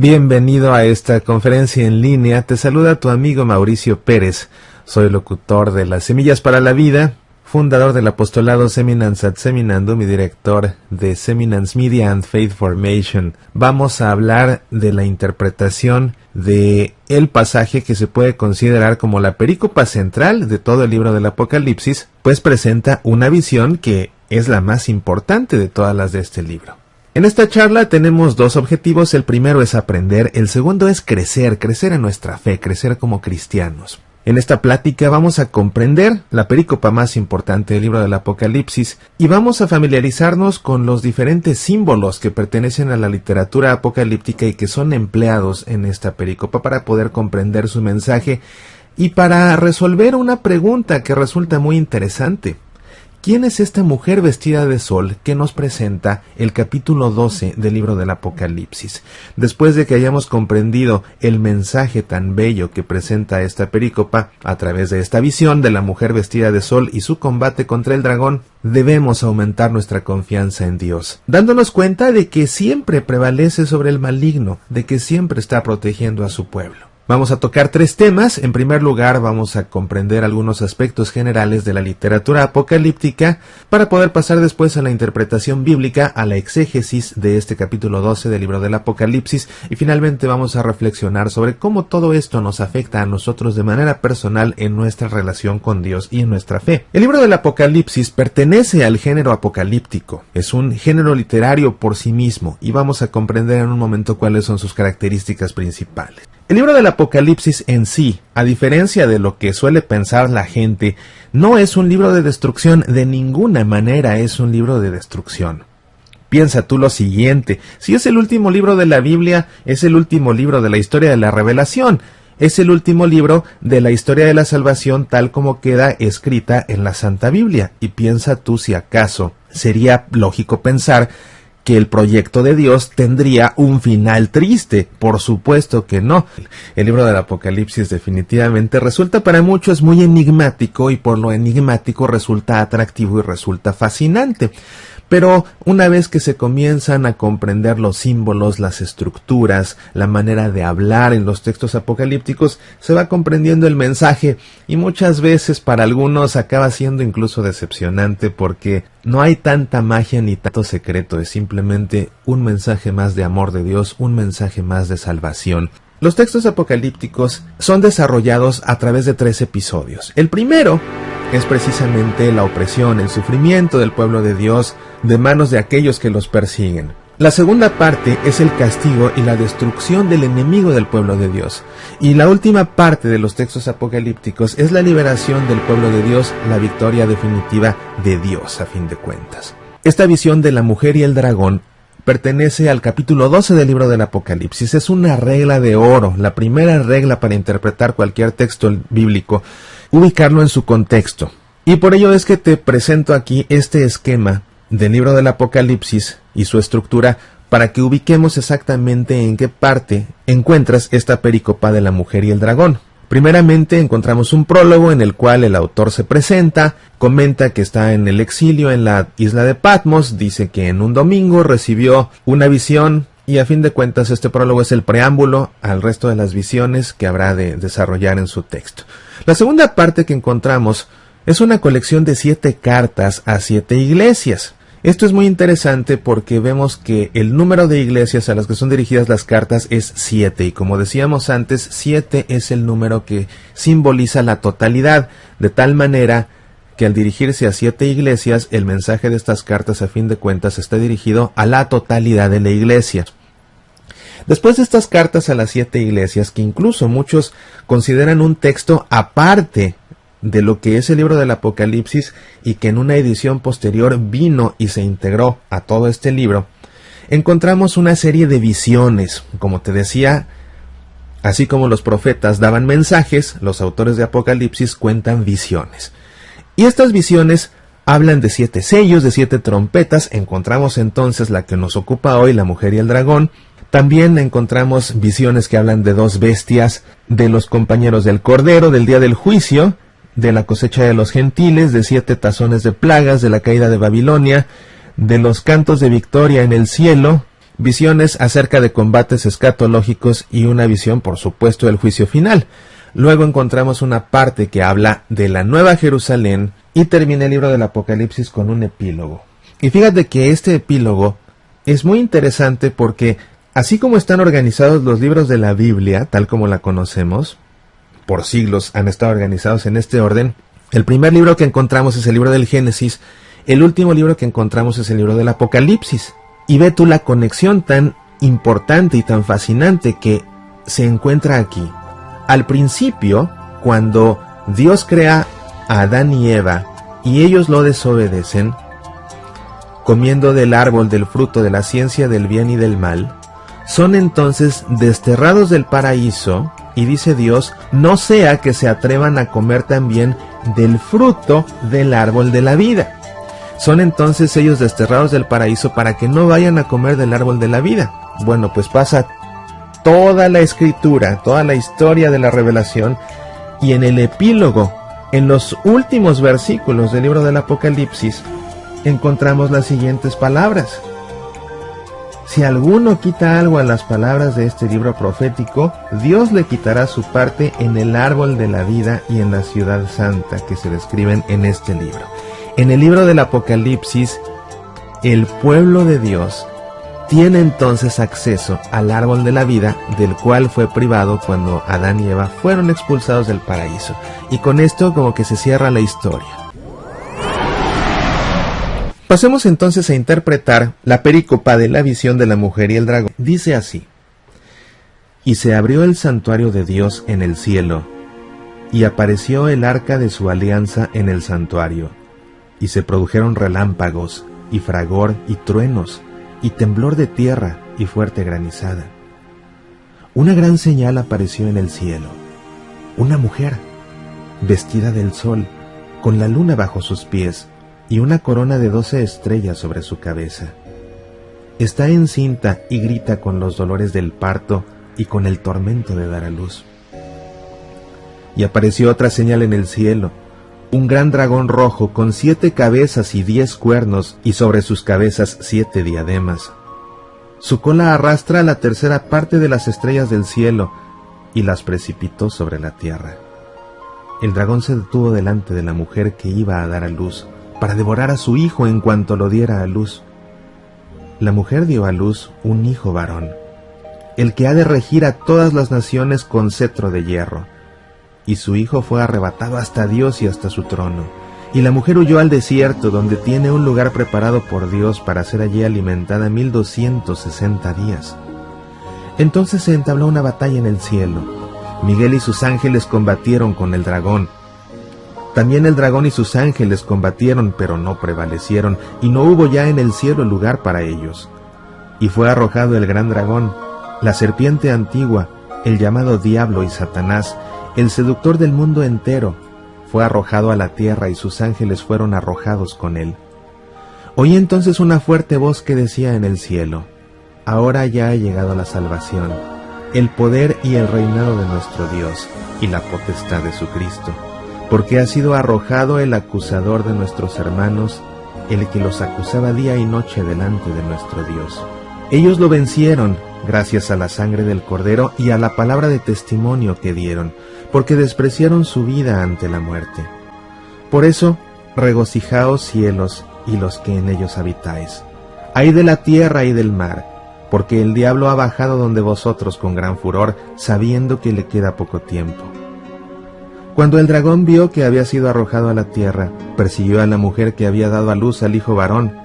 Bienvenido a esta conferencia en línea. Te saluda tu amigo Mauricio Pérez. Soy locutor de Las Semillas para la Vida, fundador del apostolado Seminans ad Seminandum y director de Seminans Media and Faith Formation. Vamos a hablar de la interpretación de el pasaje que se puede considerar como la perícopa central de todo el libro del Apocalipsis, pues presenta una visión que es la más importante de todas las de este libro. En esta charla tenemos dos objetivos. El primero es aprender, el segundo es crecer en nuestra fe, crecer como cristianos. En esta plática vamos a comprender la perícopa más importante del libro del Apocalipsis y vamos a familiarizarnos con los diferentes símbolos que pertenecen a la literatura apocalíptica y que son empleados en esta perícopa para poder comprender su mensaje y para resolver una pregunta que resulta muy interesante. ¿Quién es esta mujer vestida de sol que nos presenta el capítulo 12 del libro del Apocalipsis? Después de que hayamos comprendido el mensaje tan bello que presenta esta perícopa a través de esta visión de la mujer vestida de sol y su combate contra el dragón, debemos aumentar nuestra confianza en Dios, dándonos cuenta de que siempre prevalece sobre el maligno, de que siempre está protegiendo a su pueblo. Vamos a tocar tres temas. En primer lugar, vamos a comprender algunos aspectos generales de la literatura apocalíptica para poder pasar después a la interpretación bíblica, a la exégesis de este capítulo 12 del libro del Apocalipsis y finalmente vamos a reflexionar sobre cómo todo esto nos afecta a nosotros de manera personal en nuestra relación con Dios y en nuestra fe. El libro del Apocalipsis pertenece al género apocalíptico. Es un género literario por sí mismo y vamos a comprender en un momento cuáles son sus características principales. El libro del Apocalipsis en sí, a diferencia de lo que suele pensar la gente, no es un libro de destrucción, de ninguna manera es un libro de destrucción. Piensa tú lo siguiente, si es el último libro de la Biblia, es el último libro de la historia de la revelación, es el último libro de la historia de la salvación tal como queda escrita en la Santa Biblia, y piensa tú si acaso sería lógico pensar que el proyecto de Dios tendría un final triste. Por supuesto que no. El libro del Apocalipsis definitivamente resulta para muchos muy enigmático y por lo enigmático resulta atractivo y resulta fascinante. Pero una vez que se comienzan a comprender los símbolos, las estructuras, la manera de hablar en los textos apocalípticos, se va comprendiendo el mensaje y muchas veces para algunos acaba siendo incluso decepcionante porque no hay tanta magia ni tanto secreto, es simplemente un mensaje más de amor de Dios, un mensaje más de salvación. Los textos apocalípticos son desarrollados a través de 3 episodios. El primero es precisamente la opresión, el sufrimiento del pueblo de Dios de manos de aquellos que los persiguen. La segunda parte es el castigo y la destrucción del enemigo del pueblo de Dios. Y la última parte de los textos apocalípticos es la liberación del pueblo de Dios, la victoria definitiva de Dios a fin de cuentas. Esta visión de la mujer y el dragón pertenece al capítulo 12 del libro del Apocalipsis. Es una regla de oro, la primera regla para interpretar cualquier texto bíblico, ubicarlo en su contexto. Y por ello es que te presento aquí este esquema del libro del Apocalipsis y su estructura para que ubiquemos exactamente en qué parte encuentras esta perícopa de la mujer y el dragón. Primeramente encontramos un prólogo en el cual el autor se presenta, comenta que está en el exilio en la isla de Patmos, dice que en un domingo recibió una visión y a fin de cuentas este prólogo es el preámbulo al resto de las visiones que habrá de desarrollar en su texto. La segunda parte que encontramos es una colección de 7 cartas a 7 iglesias. Esto es muy interesante porque vemos que el número de iglesias a las que son dirigidas las cartas es 7 y como decíamos antes, 7 es el número que simboliza la totalidad, de tal manera que al dirigirse a 7 iglesias, el mensaje de estas cartas a fin de cuentas está dirigido a la totalidad de la iglesia. Después de estas cartas a las 7 iglesias, que incluso muchos consideran un texto aparte de lo que es el libro del Apocalipsis y que en una edición posterior vino y se integró a todo este libro, encontramos una serie de visiones. Como te decía, así como los profetas daban mensajes, los autores de Apocalipsis cuentan visiones. Y estas visiones hablan de 7 sellos, de 7 trompetas. Encontramos entonces la que nos ocupa hoy, la mujer y el dragón. También encontramos visiones que hablan de 2 bestias, de los compañeros del Cordero, del día del juicio, de la cosecha de los gentiles, de 7 tazones de plagas, de la caída de Babilonia, de los cantos de victoria en el cielo, visiones acerca de combates escatológicos y una visión, por supuesto, del juicio final. Luego encontramos una parte que habla de la Nueva Jerusalén y termina el libro del Apocalipsis con un epílogo. Y fíjate que este epílogo es muy interesante porque, así como están organizados los libros de la Biblia, tal como la conocemos, por siglos han estado organizados en este orden, el primer libro que encontramos es el libro del Génesis, el último libro que encontramos es el libro del Apocalipsis. Y ve tú la conexión tan importante y tan fascinante que se encuentra aquí. Al principio, cuando Dios crea a Adán y Eva y ellos lo desobedecen, comiendo del árbol del fruto de la ciencia del bien y del mal, son entonces desterrados del paraíso y dice Dios, no sea que se atrevan a comer también del fruto del árbol de la vida. Son entonces ellos desterrados del paraíso para que no vayan a comer del árbol de la vida. Bueno, pues pasa toda la escritura, toda la historia de la revelación, y en el epílogo, en los últimos versículos del libro del Apocalipsis, encontramos las siguientes palabras. Si alguno quita algo a las palabras de este libro profético, Dios le quitará su parte en el árbol de la vida y en la ciudad santa que se describen en este libro. En el libro del Apocalipsis, el pueblo de Dios tiene entonces acceso al árbol de la vida, del cual fue privado cuando Adán y Eva fueron expulsados del paraíso. Y con esto como que se cierra la historia. Pasemos entonces a interpretar la perícopa de la visión de la mujer y el dragón. Dice así: y se abrió el santuario de Dios en el cielo, y apareció el arca de su alianza en el santuario, y se produjeron relámpagos, y fragor, y truenos, y temblor de tierra, y fuerte granizada. Una gran señal apareció en el cielo, una mujer, vestida del sol, con la luna bajo sus pies, y una corona de 12 estrellas sobre su cabeza. Está encinta y grita con los dolores del parto y con el tormento de dar a luz. Y apareció otra señal en el cielo, un gran dragón rojo con 7 cabezas y 10 cuernos, y sobre sus cabezas 7 diademas. Su cola arrastra la tercera parte de las estrellas del cielo, y las precipitó sobre la tierra. El dragón se detuvo delante de la mujer que iba a dar a luz, para devorar a su hijo en cuanto lo diera a luz. La mujer dio a luz un hijo varón, el que ha de regir a todas las naciones con cetro de hierro. Y su hijo fue arrebatado hasta Dios y hasta su trono. Y la mujer huyó al desierto, donde tiene un lugar preparado por Dios para ser allí alimentada 1260 días. Entonces se entabló una batalla en el cielo. Miguel y sus ángeles combatieron con el dragón. También el dragón y sus ángeles combatieron, pero no prevalecieron, y no hubo ya en el cielo lugar para ellos. Y fue arrojado el gran dragón, la serpiente antigua, el llamado Diablo y Satanás, el seductor del mundo entero, fue arrojado a la tierra y sus ángeles fueron arrojados con él. Oí entonces una fuerte voz que decía en el cielo: ahora ya ha llegado la salvación, el poder y el reinado de nuestro Dios, y la potestad de su Cristo. Porque ha sido arrojado el acusador de nuestros hermanos, el que los acusaba día y noche delante de nuestro Dios. Ellos lo vencieron, gracias a la sangre del Cordero y a la palabra de testimonio que dieron, porque despreciaron su vida ante la muerte. Por eso, regocijaos cielos y los que en ellos habitáis. Ay de la tierra y del mar, porque el diablo ha bajado donde vosotros con gran furor, sabiendo que le queda poco tiempo. Cuando el dragón vio que había sido arrojado a la tierra, persiguió a la mujer que había dado a luz al hijo varón.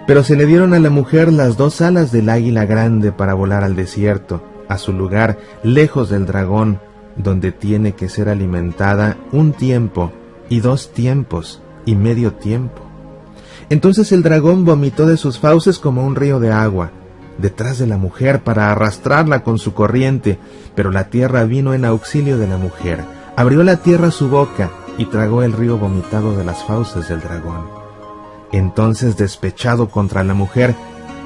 Pero se le dieron a la mujer las 2 alas del águila grande para volar al desierto, a su lugar, lejos del dragón, donde tiene que ser alimentada 1 tiempo, y 2 tiempos, y medio tiempo. Entonces el dragón vomitó de sus fauces como un río de agua, detrás de la mujer para arrastrarla con su corriente, pero la tierra vino en auxilio de la mujer. Abrió la tierra su boca y tragó el río vomitado de las fauces del dragón. Entonces, despechado contra la mujer,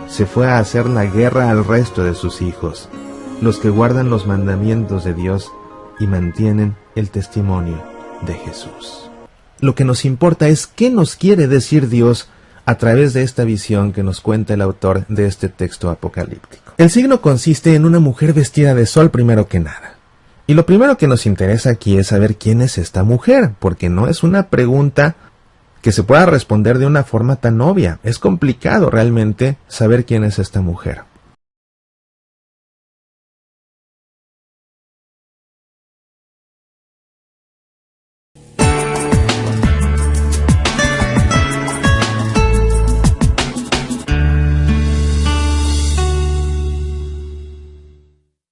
se fue a hacer la guerra al resto de sus hijos, los que guardan los mandamientos de Dios y mantienen el testimonio de Jesús. Lo que nos importa es qué nos quiere decir Dios a través de esta visión que nos cuenta el autor de este texto apocalíptico. El signo consiste en una mujer vestida de sol primero que nada. Y lo primero que nos interesa aquí es saber quién es esta mujer, porque no es una pregunta que se pueda responder de una forma tan obvia. Es complicado realmente saber quién es esta mujer.